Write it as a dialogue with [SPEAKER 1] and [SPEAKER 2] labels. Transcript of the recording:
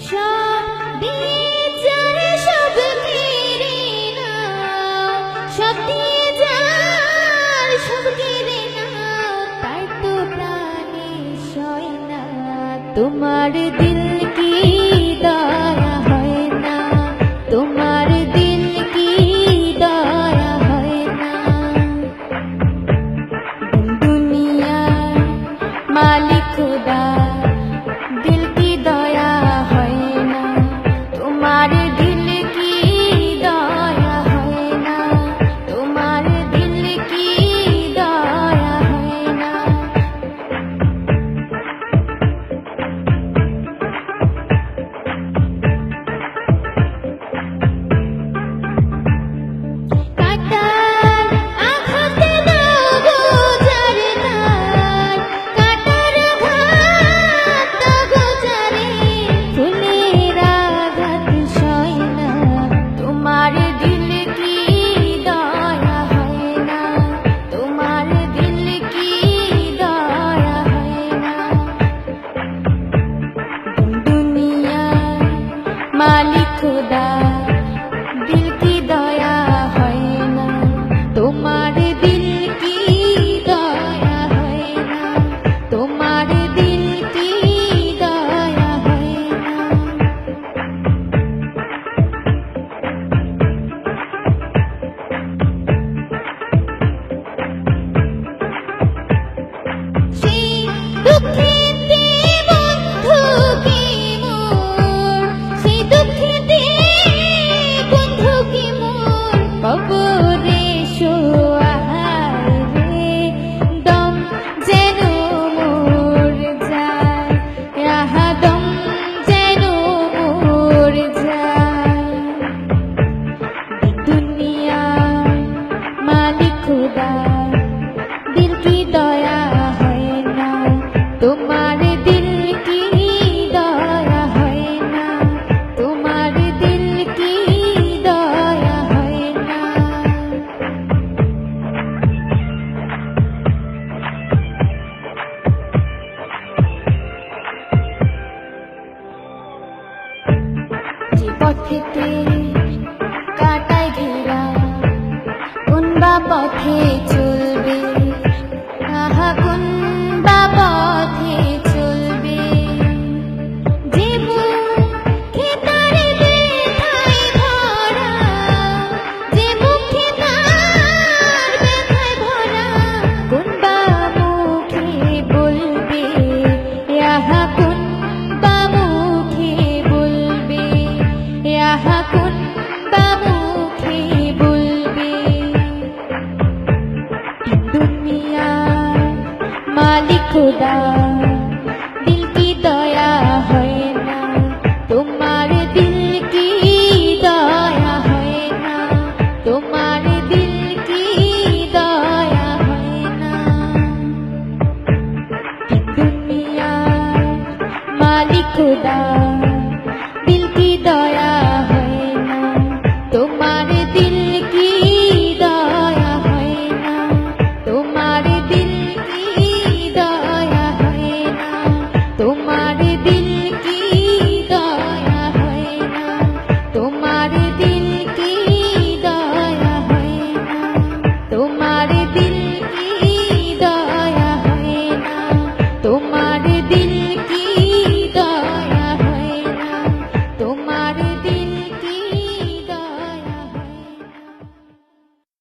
[SPEAKER 1] সব দিয়ে যায় সব কেড়ে নাও, সব দিয়ে যায় সব কেড়ে নাও, তাই তো প্রাণে সয় না তোমার দিল কি দয়া হয় না, তোমার দিল কি দয়া হয় না। দুনিয়া মালিক খুদা দিল কি দয়া হয় না, তোমার দিল কি দয়া হয় না, তোমার দিল কি দয়া হয় না। কাটার আঘাতে দাও গোজার তার, কাটার আঘাত দাও গোজারে, ফুলের আঘাত সয় না, তোমার দিল কি দয়া হয় না, তোমার দিল কি দয়া হয় না। দুনিয়া মালিক খুদা দিল কি দয়া হয় না, তোমার দিল কি দয়া হয় না, তোমার দিল কি দয়া হয় না। সেই দুঃখেতে বন্ধু কি মোর, সেই দুঃখেতে বন্ধু কি মোর, কবরে শোয়ায় রে দম যেন মোর যায়, রাহা দম যেন মোর যায়। দুনিয়া মালিক খুদা দিল কি দয়া হয় না, তোমার দিল কি দয়া হয় না, তোমার দিল কি দয়া হয় না। যে পথেতে কাটায় ঘেরা, কোন বা পথে চলবে, আহা কোন বা পথে চলবে। যে মুখে তার ব্যথায় ভরা, যে মুখে তার ব্যথায় ভরা, কোন বা মুখে বলবে, আহা কোন বা মুখে বলবে, আহা কোন বা মুখে বলবে। দুনিয়া মালিক খুদা দিল কি দয়া হয় না, তোমার দিল কি দয়া হয় না, তোমার দিল কি দয়া হয় না। দুনিয়া মালিক খুদা দিল কি দয়া হয় না, তোমার দিল কি দয়া হয় না, তোমার দিল কি দয়া হয় না, তোমার দিল কি দয়া হয় না, তোমার দিল কি দয়া হয় না, তোমার দিল কি দয়া হয় না, তোমার দিল কি দয়া হয় না, তোমার দিল